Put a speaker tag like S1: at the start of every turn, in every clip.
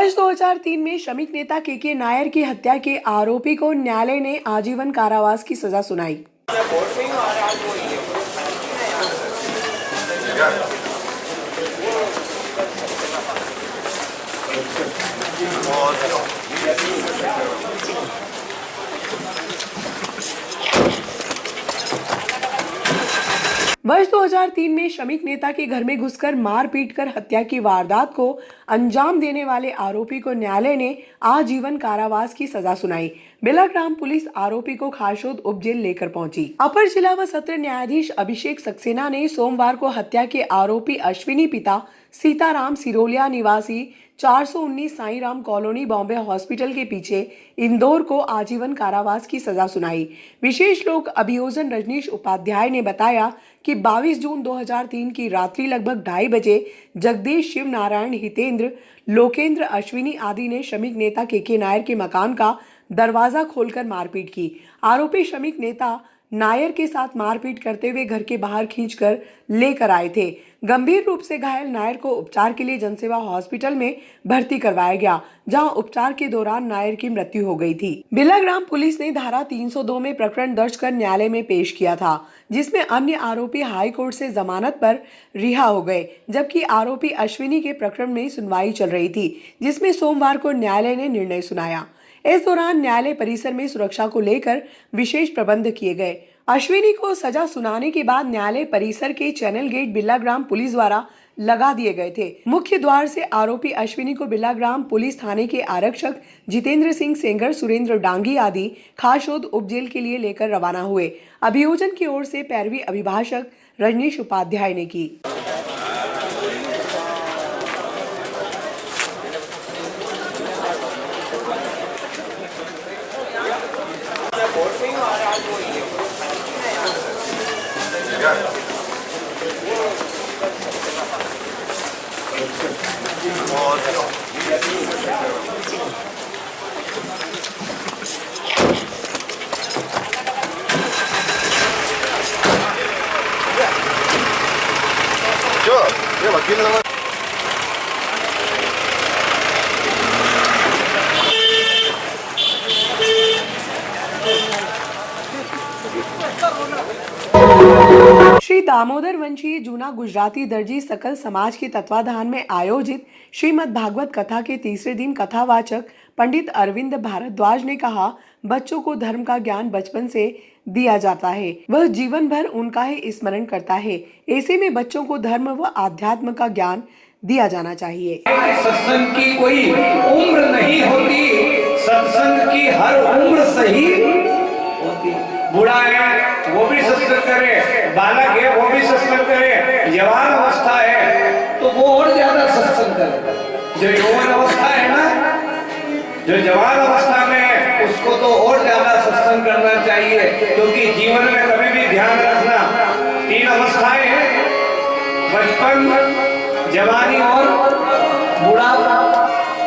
S1: वर्ष 2003 में श्रमिक नेता के नायर की हत्या के आरोपी को न्यायालय ने आजीवन कारावास की सजा सुनाई। वर्ष 2003 में श्रमिक नेता के घर में घुसकर मार पीट कर हत्या की वारदात को अंजाम देने वाले आरोपी को न्यायालय ने आजीवन कारावास की सजा सुनाई। बिलाग्राम पुलिस आरोपी को खारशोद उपजेल लेकर पहुंची। अपर जिला व सत्र न्यायाधीश अभिषेक सक्सेना ने सोमवार को हत्या के आरोपी अश्विनी पिता सीताराम सिरोलिया निवासी 419 साईराम कॉलोनी बॉम्बे हॉस्पिटल के पीछे इंदौर को आजीवन कारावास की सजा सुनाई। विशेष लोक अभियोजन रजनीश उपाध्याय ने बताया कि 22 जून 2003 की रात्रि लगभग 2:30 बजे जगदीश शिव नारायण हितेंद्र लोकेंद्र अश्विनी आदि ने श्रमिक नेता के नायर के मकान का दरवाजा खोलकर मारपीट की। आरोपी श्रमिक नेता नायर के साथ मारपीट करते हुए घर के बाहर खींचकर लेकर आए थे। गंभीर रूप से घायल नायर को उपचार के लिए जनसेवा हॉस्पिटल में भर्ती करवाया गया, जहां उपचार के दौरान नायर की मृत्यु हो गई थी। बिलाग्राम पुलिस ने धारा 302 में प्रकरण दर्ज कर न्यायालय में पेश किया था, जिसमें अन्य आरोपी हाई कोर्ट से जमानत पर रिहा हो गए, जबकि आरोपी अश्विनी के प्रकरण में सुनवाई चल रही थी, जिसमें सोमवार को न्यायालय ने निर्णय सुनाया। इस दौरान न्यायालय परिसर में सुरक्षा को लेकर विशेष प्रबंध किए गए। अश्विनी को सजा सुनाने के बाद न्यायालय परिसर के चैनल गेट बिलाग्राम पुलिस द्वारा लगा दिए गए थे। मुख्य द्वार से आरोपी अश्विनी को बिलाग्राम पुलिस थाने के आरक्षक जितेंद्र सिंह सेंगर, सुरेंद्र डांगी आदि खारशोद उपजेल के लिए लेकर रवाना हुए। अभियोजन की ओर से पैरवी अभिभाषक रजनीश उपाध्याय ने की।
S2: ये वकील नंबर
S1: श्री दामोदर वंशीय जूना गुजराती दर्जी सकल समाज के तत्वाधान में आयोजित श्रीमद् भागवत कथा के तीसरे दिन कथावाचक पंडित अरविंद भारद्वाज ने कहा, बच्चों को धर्म का ज्ञान बचपन से दिया जाता है, वह जीवन भर उनका ही स्मरण करता है। ऐसे में बच्चों को धर्म व आध्यात्म का ज्ञान दिया जाना चाहिए।
S3: सत्संग की कोई उम्र नहीं होती, सत्संग की हर उम्र सही होती। बूढ़ा है वो भी सत्संग करे, बालक है वो भी सत्संग करे, जवान अवस्था है तो वो और ज्यादा सत्संग करे। जो यौवन अवस्था है ना, जो जवान अवस्था में है, उसको तो और ज्यादा सत्संग करना चाहिए, क्योंकि जीवन में कभी भी ध्यान रखना 3 अवस्थाएं हैं, बचपन, जवानी और बुढ़ापा।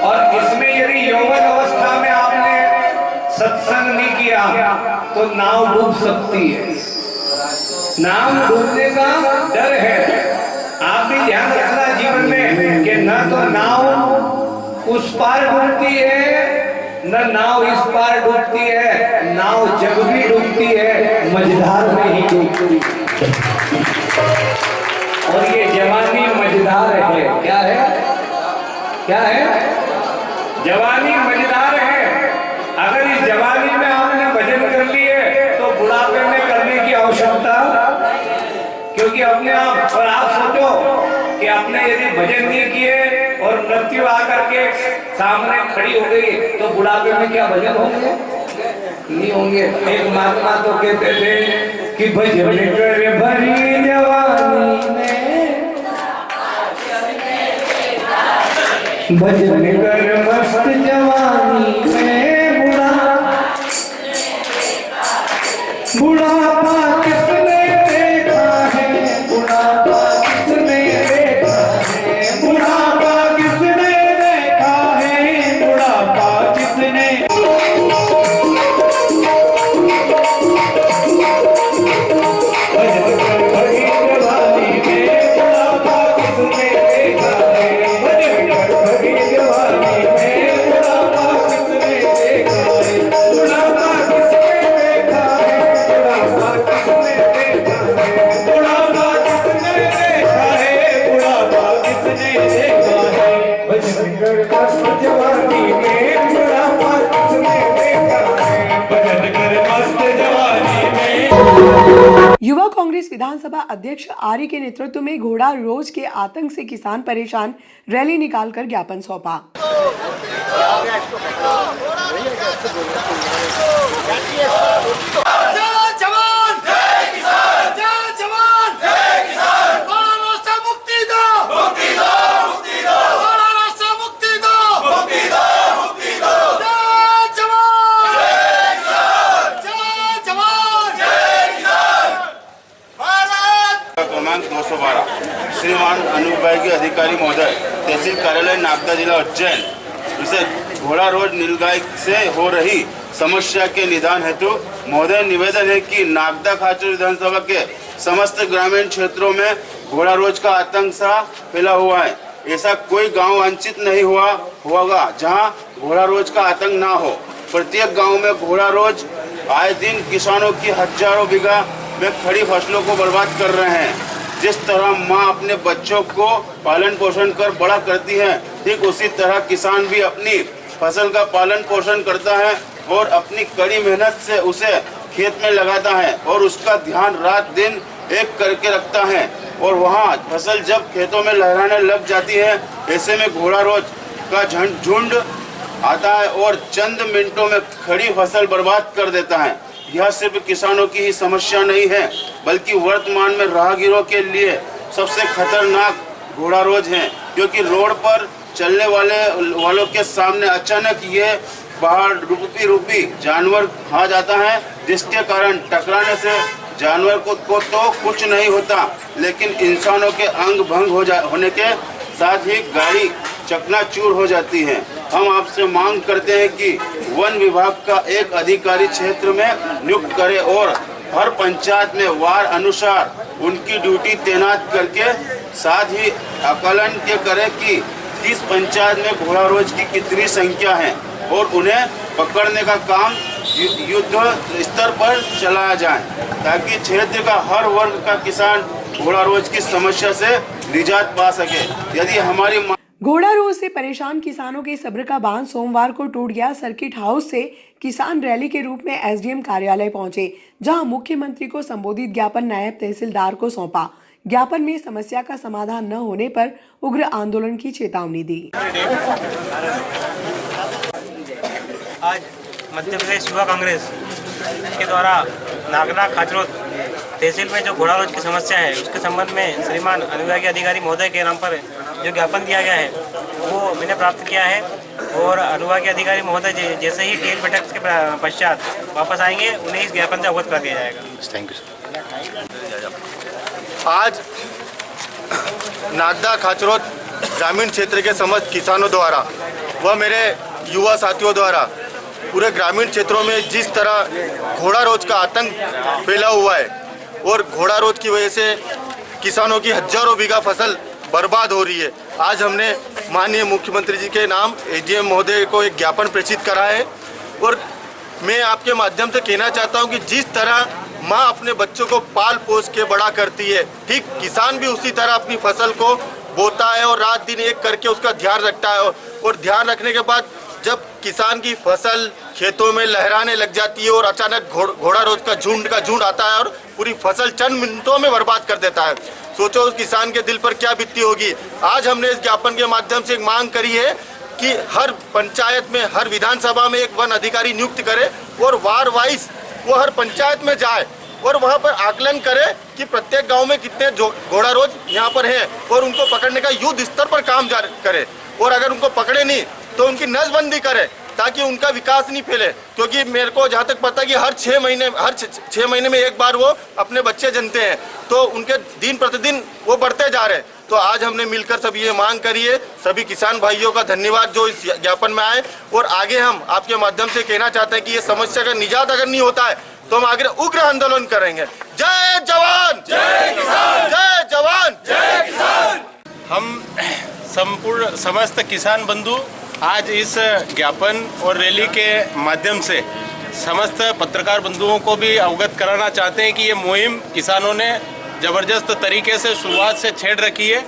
S3: और इसमें यदि यौवन अवस्था में आपने सत्संग नहीं किया तो नाव डूब सकती है, नाव डूबने का डर है। आप भी ध्यान रखना जीवन में कि न तो नाव उस पार डूबती है, न नाव इस पार डूबती है, नाव जब भी डूबती है मझधार में ही डूबती है। और ये जवानी मझधार है। क्या है? क्या है? जवानी मझधार है। अगर इस जवानी में आपने भजन कर लिए तो बुढ़ापे में करने की आवश्यकता, क्योंकि अपने आप, और आप सोचो कि आपने यदि भजन नहीं किए और मृत्यु आकर के सामने खड़ी हो गई तो बुढ़ापे में क्या भजन होंगे? नहीं होंगे। एक महात्मा तो कहते थे कि भजन कर भरी जवानी में, भजन कर मस्त जवानी में, बुढ़ापा किसने देखा है, बुढ़ापा किसने देखा है, बुढ़ापा किसने देखा है, बुढ़ापा किसने। भजन कर भरी जवानी में, बुढ़ापा किसने देखा है, भजन कर भरी जवानी में।
S1: युवा कांग्रेस विधानसभा अध्यक्ष आर्य के नेतृत्व में घोड़ा रोज के आतंक से किसान परेशान, रैली निकालकर ज्ञापन सौंपा।
S2: क्रमांक 212 श्रीमान अनूप भाई के अधिकारी महोदय, तहसील कार्यालय नागदा, जिला उज्जैन, इसे घोड़ा रोज नीलगाय से हो रही समस्या के निदान हेतु महोदय निवेदन है कि नागदा खाचर विधानसभा के समस्त ग्रामीण क्षेत्रों में घोड़ा रोज का आतंक सा फैला हुआ है। ऐसा कोई गांव वंचित नहीं होगा जहां घोड़ा रोज का आतंक ना हो। प्रत्येक गांव में घोड़ा रोज आए दिन किसानों की हजारों बीघा में खड़ी फसलों को बर्बाद कर रहे हैं। जिस तरह माँ अपने बच्चों को पालन पोषण कर बड़ा करती है, ठीक उसी तरह किसान भी अपनी फसल का पालन पोषण करता है और अपनी कड़ी मेहनत से उसे खेत में लगाता है और उसका ध्यान रात दिन एक करके रखता है। और वहाँ फसल जब खेतों में लहराने लग जाती है, ऐसे में घोड़ा रोज का झुंड आता है और चंद मिनटों में खड़ी फसल बर्बाद कर देता है। यह सिर्फ किसानों की ही समस्या नहीं है, बल्कि वर्तमान में राहगीरों के लिए सबसे खतरनाक घोड़ा रोज है, क्योंकि रोड पर चलने वालों के सामने अचानक ये बाहर रूपी जानवर आ जाता है, जिसके कारण टकराने से जानवर को तो कुछ नहीं होता, लेकिन इंसानों के अंग भंग होने के साथ ही गाड़ी चकनाचूर हो जाती है। हम आपसे मांग करते हैं कि वन विभाग का एक अधिकारी क्षेत्र में नियुक्त करे और हर पंचायत में वार्ड अनुसार उनकी ड्यूटी तैनात करके साथ ही आकलन के करे कि किस पंचायत में घोड़ा रोज की कितनी संख्या है और उन्हें पकड़ने का काम युद्ध स्तर पर चलाया जाए, ताकि क्षेत्र का हर वर्ग का किसान घोड़ा रोज की समस्या से निजात पा सके। यदि हमारी
S1: घोड़ा रोज से परेशान किसानों के सब्र का बांध सोमवार को टूट गया। सर्किट हाउस से किसान रैली के रूप में एसडीएम कार्यालय पहुंचे, जहां मुख्यमंत्री को संबोधित ज्ञापन नायब तहसीलदार को सौंपा। ज्ञापन में समस्या का समाधान न होने पर उग्र आंदोलन की चेतावनी दी।
S4: आज मध्य प्रदेश युवा कांग्रेस के द्वारा नागदा खाचरोद तहसील में जो घोड़ा रोज की समस्या है, उसके संबंध में श्रीमान अनुविभागीय अधिकारी महोदय के नाम पर जो ज्ञापन दिया गया है वो मैंने प्राप्त किया है। और अनुविभागीय अधिकारी महोदय जैसे ही टीएल बैठक के पश्चात वापस आएंगे, उन्हें इस ज्ञापन से अवगत कर दिया जाएगा।
S2: Thank you.
S5: आज नागदा खाचरोद ग्रामीण क्षेत्र के समस्त किसानों द्वारा व मेरे युवा साथियों द्वारा पूरे ग्रामीण क्षेत्रों में जिस तरह घोड़ा रोज का आतंक फैला हुआ है और घोड़ा रोज की वजह से किसानों की हजारों बीघा फसल बर्बाद हो रही है, आज हमने माननीय मुख्यमंत्री जी के नाम एसडीएम महोदय को एक ज्ञापन प्रेषित करा है। और मैं आपके माध्यम से कहना चाहता हूं कि जिस तरह माँ अपने बच्चों को पाल पोस के बड़ा करती है, ठीक किसान भी उसी तरह अपनी फसल को बोता है और रात दिन एक करके उसका ध्यान रखता है। और ध्यान रखने के बाद जब किसान की फसल खेतों में लहराने लग जाती है और अचानक घोड़ा रोज का झुंड आता है और पूरी फसल चंद मिनटों में बर्बाद कर देता है, सोचो उस किसान के दिल पर क्या बीतती होगी। आज हमने इस ज्ञापन के माध्यम से एक मांग करी है कि हर पंचायत में, हर विधानसभा में एक वन अधिकारी नियुक्त करे और वार्ड वाइज वो हर पंचायत में जाए और वहाँ पर आकलन करे कि प्रत्येक गांव में कितने घोड़ा रोज यहाँ पर हैं और उनको पकड़ने का युद्ध स्तर पर काम करे। और अगर उनको पकड़े नहीं तो उनकी नसबंदी करे, ताकि उनका विकास नहीं फैले। क्योंकि मेरे को जहाँ तक पता है कि हर 6 महीने में एक बार वो अपने बच्चे जनते हैं, तो उनके दिन प्रतिदिन वो बढ़ते जा रहे हैं। तो आज हमने मिलकर सब ये मांग करी है। सभी किसान भाइयों का धन्यवाद जो इस ज्ञापन में आए। और आगे हम आपके माध्यम से कहना चाहते हैं कि ये समस्या का निजात अगर नहीं होता है तो हम आगे उग्र आंदोलन करेंगे। जय जवान जय किसान, जय जवान जय किसान।
S6: हम संपूर्ण समस्त किसान बंधु आज इस ज्ञापन और रैली के माध्यम से समस्त पत्रकार बंधुओं को भी अवगत कराना चाहते हैं कि ये मुहिम किसानों ने ज़बरदस्त तरीके से शुरुआत से छेड़ रखी है।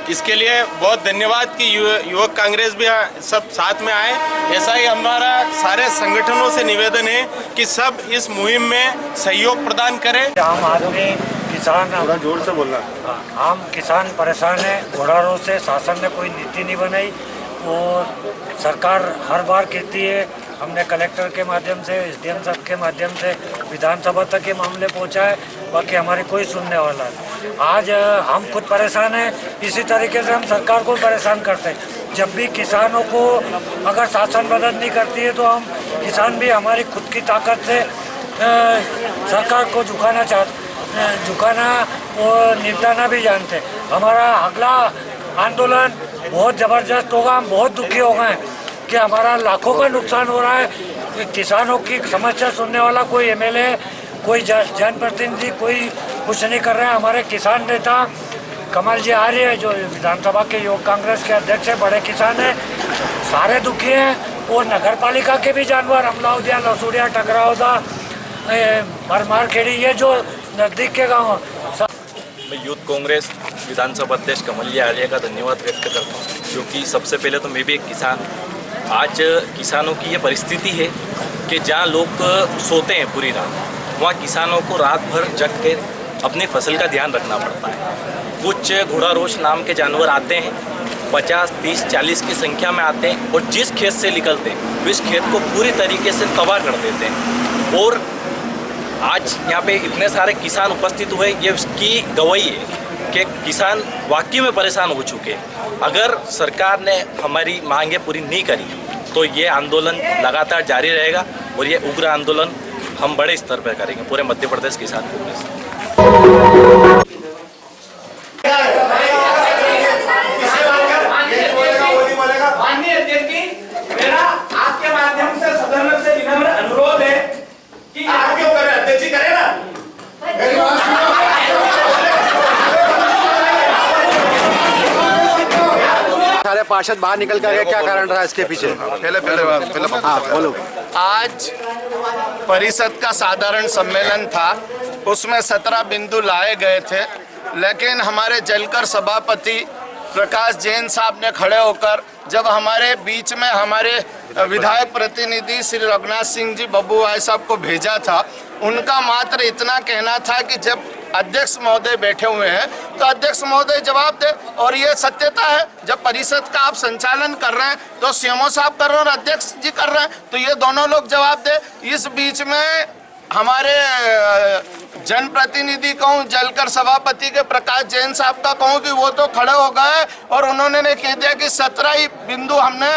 S6: इसके लिए बहुत धन्यवाद कि युवक कांग्रेस भी सब साथ में आए। ऐसा ही हमारा सारे संगठनों से निवेदन है कि सब इस मुहिम में सहयोग प्रदान करें।
S7: आम आदमी किसान
S5: थोड़ा जोर से बोलना।
S7: आम किसान परेशान है। घोड़ा रोज से शासन ने कोई नीति नहीं बनाई और सरकार हर बार कहती है। हमने कलेक्टर के माध्यम से, SDM साहब के माध्यम से विधानसभा तक ये मामले पहुंचाए, बाकी हमारी कोई सुनने वाला नहीं। आज हम खुद परेशान हैं, इसी तरीके से हम सरकार को परेशान करते हैं। जब भी किसानों को अगर शासन मदद नहीं करती है तो हम किसान भी हमारी खुद की ताकत से सरकार को झुकाना और निपटाना भी जानते हैं। हमारा अगला आंदोलन बहुत ज़बरदस्त होगा। हम बहुत दुखी हो गए कि हमारा लाखों का नुकसान हो रहा है। किसानों की समस्या सुनने वाला कोई MLA, कोई जनप्रतिनिधि कोई कुछ नहीं कर रहा है। हमारे किसान नेता कमल जी आर्य है, जो विधानसभा के युवक कांग्रेस के अध्यक्ष है, बड़े किसान हैं, सारे दुखी हैं। और नगर पालिका के भी जानवर अमलाउदिया, लसूड़िया, टकरावदा, भरमारखेड़ी, ये जो नज़दीक के गाँव।
S8: मैं यूथ कांग्रेस विधानसभा अध्यक्ष कमल जी आर्य का धन्यवाद व्यक्त करता हूँ, क्योंकि सबसे पहले तो मैं भी एक किसान। आज किसानों की ये परिस्थिति है कि जहाँ लोग सोते हैं पूरी रात, वहाँ किसानों को रात भर जग के अपनी फसल का ध्यान रखना पड़ता है। कुछ घोड़ा रोश नाम के जानवर आते हैं, 50, 30, 40 की संख्या में आते हैं और जिस खेत से निकलते हैं उस खेत को पूरी तरीके से तबाह कर देते हैं। और आज यहाँ पे इतने सारे किसान उपस्थित हुए, ये उसकी गवाही है कि किसान वाकई में परेशान हो चुके हैं। अगर सरकार ने हमारी मांगें पूरी नहीं करी तो ये आंदोलन लगातार जारी रहेगा और ये उग्र आंदोलन हम बड़े स्तर पर करेंगे, पूरे मध्य प्रदेश किसान कांग्रेस।
S3: माननीय अध्यक्ष जी, मेरा आपके माध्यम से सदन से विनम्र अनुरोध है कि आप क्यों करें, अध्यक्ष जी करें ना।
S5: सारे पार्षद बाहर निकल कर क्या कारण रहा इसके पीछे? पहले बोलो।
S9: आज परिषद का साधारण सम्मेलन था, उसमें 17 बिंदु लाए गए थे, लेकिन हमारे जलकर सभापति प्रकाश जैन साहब ने खड़े होकर जब हमारे बीच में हमारे विधायक प्रतिनिधि श्री रघुनाथ सिंह जी बब्बू भाई साहब को भेजा था, उनका मात्र इतना कहना था कि जब अध्यक्ष महोदय बैठे हुए हैं तो अध्यक्ष महोदय जवाब दे। और ये सत्यता है, जब परिषद का आप संचालन कर रहे हैं तो CMO साहब कर रहे हैं और अध्यक्ष जी कर रहे हैं, तो ये दोनों लोग जवाब दे। इस बीच में हमारे जनप्रतिनिधि कहूँ, जलकर सभापति के प्रकाश जैन साहब का कहूँ कि वो तो खड़े हो गए और उन्होंने कह दिया कि 17 ही बिंदु हमने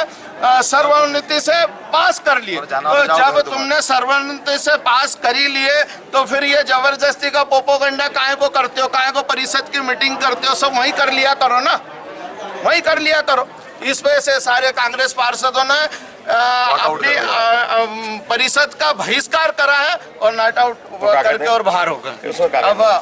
S9: सर्वसम्मति से पास कर लिए। तो जब तुमने सर्वसम्मति से पास करी लिए तो फिर ये जबरदस्ती का पोपोगंडा काहे को करते हो, काहे को परिषद की मीटिंग करते हो? सब वही कर लिया करो ना, वही कर लिया करो। इस वजह से सारे कांग्रेस पार्षदों ने अपनी परिषद का बहिष्कार करा है और नॉट आउट करके और बाहर हो गए।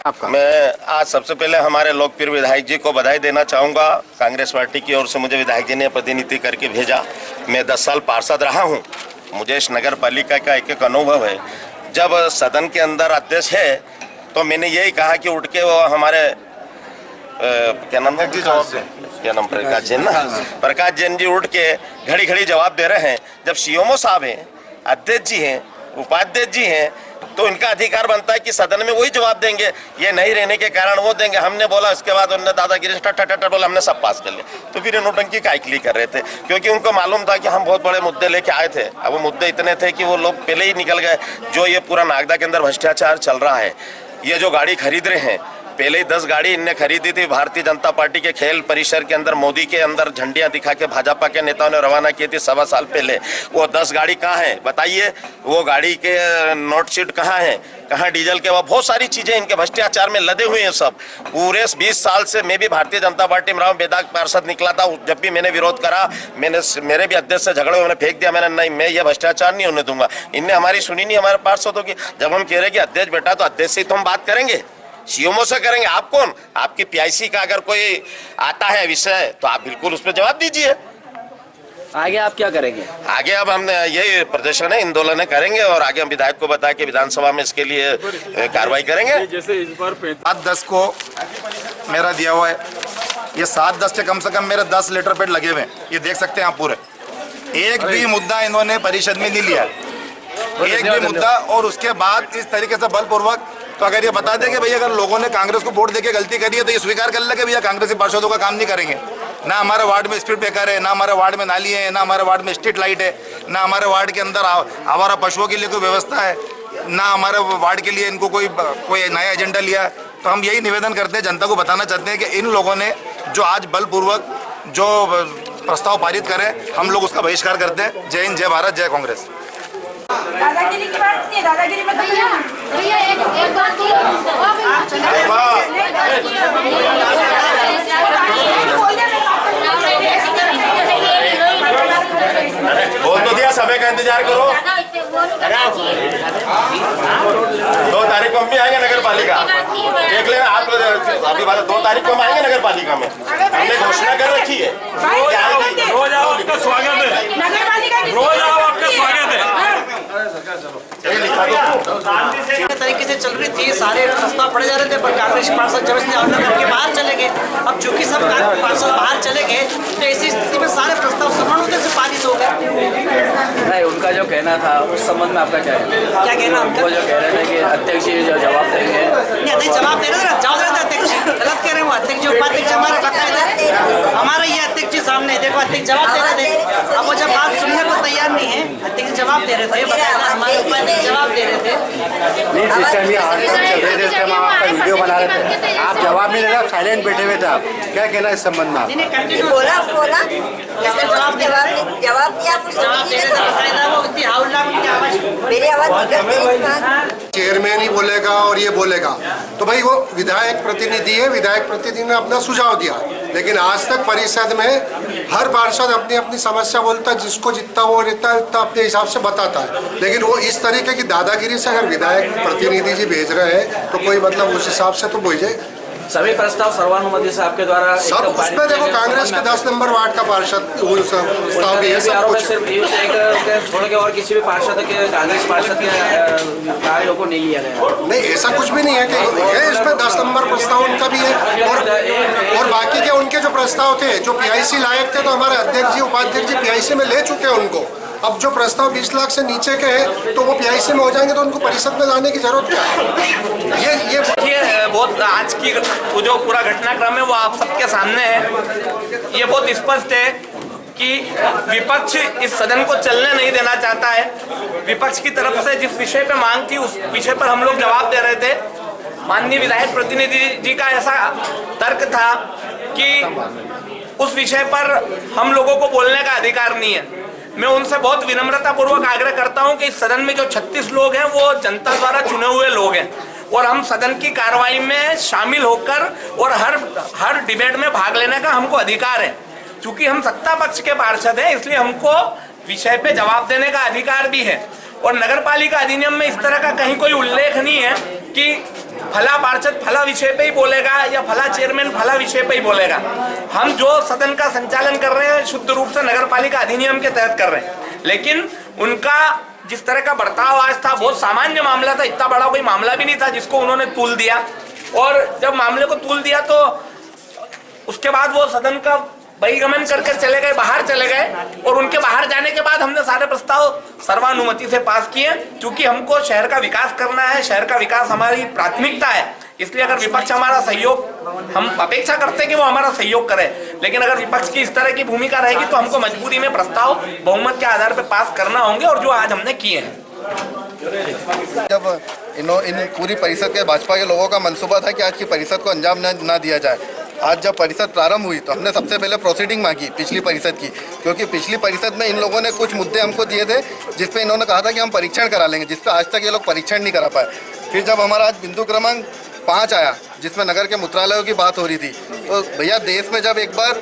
S5: अब
S2: मैं आज सबसे पहले हमारे लोकप्रिय विधायक जी को बधाई देना चाहूँगा। कांग्रेस पार्टी की ओर से मुझे विधायक जी ने प्रतिनिधि करके भेजा। मैं 10 साल पार्षद रहा हूँ, मुझे इस नगर पालिका का एक अनुभव है। जब सदन के अंदर अध्यक्ष है तो मैंने यही कहा कि उठ के वो हमारे क्या नाम प्रकाश जैन ना, प्रकाश जैन जी उठ के घड़ी घड़ी जवाब दे रहे हैं। जब CMO साहब हैं, अध्यक्ष जी हैं, उपाध्यक्ष जी हैं, तो इनका अधिकार बनता है कि सदन में वही जवाब देंगे। ये नहीं रहने के कारण वो देंगे। हमने बोला, उसके बाद उन्होंने दादागिरी टट बोला, हमने सब पास कर लिया। तो फिर ये नोटंकी काइकली कर रहे थे, क्योंकि उनको मालूम था कि हम बहुत बड़े मुद्दे लेके आए थे। अब वो मुद्दे इतने थे कि वो लोग पहले ही निकल गए। जो ये पूरा नागदा के अंदर भ्रष्टाचार चल रहा है, ये जो गाड़ी खरीद रहे हैं, पहले ही 10 गाड़ी इनने खरीदी थी। भारतीय जनता पार्टी के खेल परिसर के अंदर मोदी के अंदर झंडियां दिखा के भाजपा के नेताओं ने रवाना की थी 1.25 साल पहले। वो 10 गाड़ी कहाँ है बताइए? वो गाड़ी के नोट शीट कहाँ है? कहाँ डीजल के? वह बहुत सारी चीजें इनके भ्रष्टाचार में लदे हुए हैं सब। पूरे 20 साल से मैं भी भारतीय जनता पार्टी में रहा हूँ, बेदाग पार्षद निकला था। जब भी मैंने विरोध करा, मेरे भी अध्यक्ष से झगड़े, मैंने फेंक दिया। मैंने नहीं, मैं ये भ्रष्टाचार नहीं होने दूंगा। इनने हमारी सुनी नहीं, हमारे पार्षदों की। जब हम कह रहे कि अध्यक्ष बेटा, तो अध्यक्ष से तो हम बात करेंगे, CMO से करेंगे। आप कौन? आपकी PIC का अगर कोई आता है विषय तो आप बिल्कुल उस पर जवाब दीजिए।
S10: आगे आप क्या करेंगे?
S2: आगे अब हम ये प्रदर्शन है, आंदोलन करेंगे और आगे हम विधायक को बता के विधानसभा में इसके लिए कार्रवाई करेंगे।
S6: जैसे इस बार
S9: 10 को मेरा दिया हुआ है
S5: ये 7-10 के कम से कम मेरे 10 लेटर पैड लगे हुए हैं, ये देख सकते हैं आप पूरे। एक भी मुद्दा इन्होंने परिषद में नहीं लिया, एक भी मुद्दा। और उसके बाद इस तरीके से बलपूर्वक, तो अगर ये बता दें कि भैया अगर लोगों ने कांग्रेस को वोट देके गलती करी है तो ये स्वीकार कर ले कि भैया कांग्रेसी पार्षदों का काम नहीं करेंगे। ना हमारे वार्ड में स्पीड ब्रेकर है, ना हमारे वार्ड में नाली है, ना हमारे वार्ड में स्ट्रीट लाइट है, ना हमारे वार्ड के अंदर आवारा पशुओं के लिए कोई व्यवस्था है, ना हमारे वार्ड के लिए इनको कोई नया एजेंडा लिया है। तो हम यही निवेदन करते हैं, जनता को बताना चाहते हैं कि इन लोगों ने जो आज बलपूर्वक जो प्रस्ताव पारित करे, हम लोग उसका बहिष्कार करते हैं। जय हिंद, जय भारत, जय कांग्रेस।
S11: दादागिरी की बात नहीं है, दादागिरी मत भैया एक बात
S2: बोल तो दिया, समय का इंतजार करो। 2 तारीख को हम भी आएंगे नगर पालिका, देख लेना आप अभी बात। 2 तारीख को हम आएंगे नगर पालिका में, हमने घोषणा कर रखी है।
S3: रोज आओ, आपका स्वागत है,
S11: नगर पालिका
S3: रोज आओ, आपका स्वागत है।
S12: तरीके से चल रही थी, सारे प्रस्ताव पड़े जा रहे थे, पर कांग्रेस पार्षद जब इसने आंदोलन करके बाहर चले गए। अब चूंकि सब पार्षद बाहर चले गए तो ऐसी स्थिति में सारे प्रस्ताव सर्वानुमति से पारित हो गए।
S10: नहीं, उनका जो कहना था उस संबंध में आपका क्या है?
S12: क्या कहना उनका?
S10: वो जो कह रहे थे कि अध्यक्ष जी जो जवाब देंगे।
S12: नहीं, जवाब दे रहे थे, जवाब दे रहे थे अध्यक्ष, गलत कह रहे हैं। अध्यक्ष जी, उपाध्यक्ष हमारे हमारे ये अध्यक्ष जी सामने देखो, अध्यक्ष जवाब दे रहे थे। अब वो जब बात सुनने को तैयार नहीं है, अध्यक्ष जवाब दे रहे थे, हमारे उपाध्यक्ष जवाब दे रहे थे।
S13: आपका वीडियो बना रहे थे, आप जवाब नहीं दे रहे, आप साइलेंट बैठे हुए थे। आप क्या कहना इस संबंध में?
S11: बोला जवाब दिया, मेरी आवाज
S13: चेयरमैन ही बोलेगा और ये बोलेगा तो भाई वो विधायक प्रतिनिधि है, विधायक प्रतिनिधि ने अपना सुझाव दिया। लेकिन आज तक परिषद में हर पार्षद अपनी अपनी समस्या बोलता है, जिसको जितना वो रहता है उतना अपने हिसाब से बताता है। लेकिन वो इस तरीके की दादागिरी से अगर विधायक प्रतिनिधि जी भेज रहे हैं तो कोई मतलब उस हिसाब से तो भेजे।
S10: सभी प्रस्ताव सर्वानुमति से आपके द्वारा
S13: सब उसमें देखो, कांग्रेस के 10 नंबर वार्ड का पार्षद प्रस्ताव भी है, सब कुछ।
S10: सिर्फ एक छोड़ के और किसी भी पार्षद के, कांग्रेस पार्षद के कार्यों को नहीं लिया गया।
S13: नहीं, ऐसा कुछ भी नहीं है कि इसमें 10 नंबर प्रस्ताव उनका भी है। और बाकी के उनके जो प्रस्ताव थे जो PIC लायक थे, तो हमारे अध्यक्ष जी उपाध्यक्ष जी PIC में ले चुके हैं उनको। अब जो प्रस्ताव 20 लाख से नीचे के हैं तो वो PIC में हो जाएंगे, तो उनको परिषद में लाने की जरूरत क्या है?
S14: ये बहुत आज की जो पूरा घटनाक्रम है वो आप सबके सामने है। ये बहुत स्पष्ट है कि विपक्ष इस सदन को चलने नहीं देना चाहता है। विपक्ष की तरफ से जिस विषय पे मांग थी उस विषय पर हम लोग जवाब दे रहे थे। माननीय विधायक प्रतिनिधि जी का ऐसा तर्क था कि उस विषय पर हम लोगों को बोलने का अधिकार नहीं है। मैं उनसे बहुत विनम्रता पूर्वक आग्रह करता हूं कि इस सदन में जो 36 लोग हैं वो जनता द्वारा चुने हुए लोग हैं और हम सदन की कार्रवाई में शामिल होकर और हर डिबेट में भाग लेने का हमको अधिकार है। चूंकि हम सत्ता पक्ष के पार्षद हैं, इसलिए हमको विषय पे जवाब देने का अधिकार भी है। और नगर पालिका अधिनियम में इस तरह का कहीं कोई उल्लेख नहीं है कि फला पार्षद फला विषय पे ही बोलेगा या फला चेयरमैन फला विषय पे ही बोलेगा। हम जो सदन का संचालन कर रहे हैं शुद्ध रूप से नगर पालिका अधिनियम के तहत कर रहे हैं। लेकिन उनका जिस तरह का बर्ताव आज था बहुत सामान्य मामला था, इतना बड़ा कोई मामला भी नहीं था जिसको उन्होंने तूल दिया। और जब मामले को तूल दिया तो उसके बाद वो सदन का बहिर्गमन करके चले गए, बाहर चले गए। और उनके बाहर जाने के बाद हमने सारे प्रस्ताव सर्वानुमति से पास किए। क्योंकि हमको शहर का विकास करना है, शहर का विकास हमारी प्राथमिकता है। इसलिए अगर विपक्ष हमारा सहयोग, हम अपेक्षा करते हैं कि वो हमारा सहयोग करे, लेकिन अगर विपक्ष की इस तरह की भूमिका रहेगी तो हमको मजबूरी में प्रस्ताव बहुमत के आधार पर पास करना होंगे, और जो आज हमने किए हैं।
S5: जब इन पूरी परिषद के भाजपा के लोगों का मंसूबा था कि आज की परिषद को अंजाम न दिया जाए। आज जब परिषद प्रारंभ हुई तो हमने सबसे पहले प्रोसीडिंग मांगी पिछली परिषद की, क्योंकि पिछली परिषद में इन लोगों ने कुछ मुद्दे हमको दिए थे जिसपे इन्होंने कहा था कि हम परीक्षण करा लेंगे, जिसपे आज तक ये लोग परीक्षण नहीं करा पाए। फिर जब हमारा आज बिंदु क्रमांक 5 आया जिसमें नगर के मूत्रालयों की बात हो रही थी, तो भैया देश में जब एक बार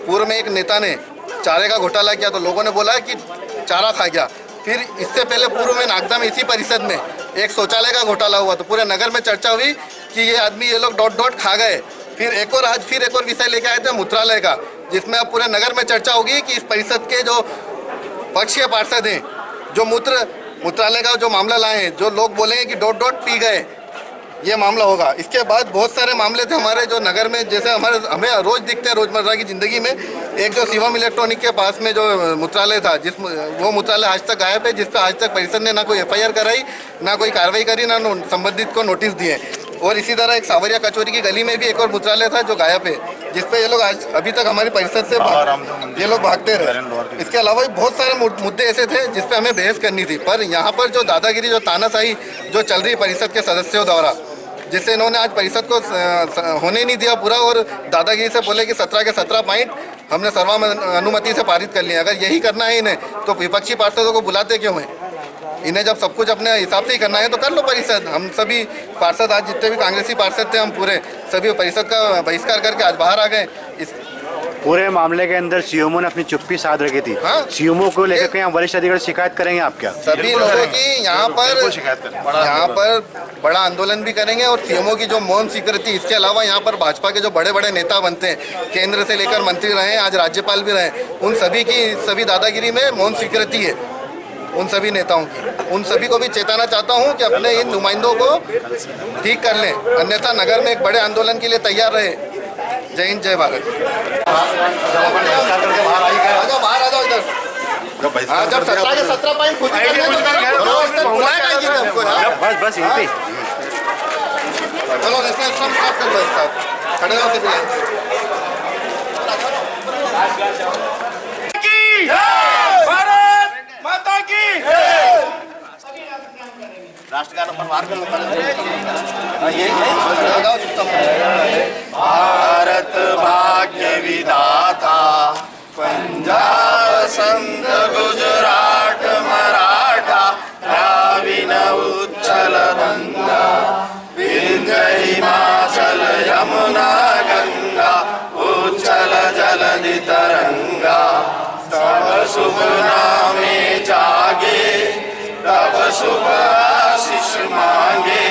S5: पूर्व में एक नेता ने चारे का घोटाला किया तो लोगों ने बोला कि चारा खा गया। फिर इससे पहले पूर्व में नागदा में इसी परिषद में एक शौचालय का घोटाला हुआ तो पूरे नगर में चर्चा हुई कि ये आदमी ये लोग डॉट खा गए। फिर एक और विषय लेके आए थे मूत्रालय का, जिसमें अब पूरे नगर में चर्चा होगी कि इस परिषद के जो पक्षीय पार्षद हैं जो मूत्रालय का जो मामला लाए हैं, जो लोग बोलेंगे कि डॉट पी गए, ये मामला होगा। इसके बाद बहुत सारे मामले थे हमारे जो नगर में, जैसे हमें रोज दिखते हैं रोजमर्रा की जिंदगी में। एक जो शिवम इलेक्ट्रॉनिक के पास में जो मूत्रालय था, वो मूत्रालय आज तक गायब है, जिस पर आज तक परिषद ने ना कोई FIR कराई, ना कोई कार्रवाई करी, ना संबंधित को नोटिस दिए। और इसी तरह एक सावरिया कचोरी की गली में भी एक और मूत्रालय था जो गायब है, जिसपे ये लोग आज अभी तक हमारी परिषद से ये लोग भागते रहे। इसके अलावा भी बहुत सारे मुद्दे ऐसे थे जिसपे हमें बहस करनी थी, पर यहाँ पर जो दादागिरी, जो तानाशाही जो चल रही परिषद के सदस्यों द्वारा, जिससे इन्होंने आज परिषद को होने नहीं दिया पूरा, और दादागिरी से बोले कि 17 के 17 पॉइंट हमने सर्वानुमति से पारित कर लिया। अगर यही करना है इन्हें तो विपक्षी पार्षदों को बुलाते क्यों हैं? इन्हें जब सब कुछ अपने हिसाब से ही करना है तो कर लो परिषद। हम सभी पार्षद आज जितने भी कांग्रेसी पार्षद थे, हम पूरे सभी परिषद का बहिष्कार करके आज बाहर आ गए। इस
S15: पूरे मामले के अंदर सीएमओ ने अपनी चुप्पी साध रखी थी।
S5: हाँ?
S15: सीएमओ को लेकर के यहाँ वरिष्ठ अधिकारी शिकायत करेंगे आप क्या?
S5: सभी लोगों की यहाँ पर बड़ा आंदोलन भी करेंगे, और सीएमओ की जो मौन स्वीकृति, इसके अलावा यहाँ पर भाजपा के जो बड़े बड़े नेता बनते हैं, केंद्र से लेकर मंत्री रहे, आज राज्यपाल भी रहे, उन सभी की सभी दादागिरी में मौन स्वीकृति है उन सभी नेताओं की। उन सभी को भी चेताना चाहता हूँ कि अपने इन नुमाइंदों को ठीक कर लें, अन्यथा नगर में एक बड़े आंदोलन के लिए तैयार रहे। जय हिंद, जय भारत। बाहर आ जाओ इधर। जब 17 के 17 पॉइंट खुद
S15: बस यहीं पे
S5: चलो खड़े हो
S9: माता की
S5: राष्ट्रगान पर बाहर कर लो। भारत भाग्य विधाता, पंजाब सिंध गुजरात मराठा, द्राविड़ उच्छल गंगा, विंध्य हिमाचल यमुना गंगा, उच्छल जलधि तरंगा, तब शुभ नामे जागे, तब शुभ आशीष मांगे।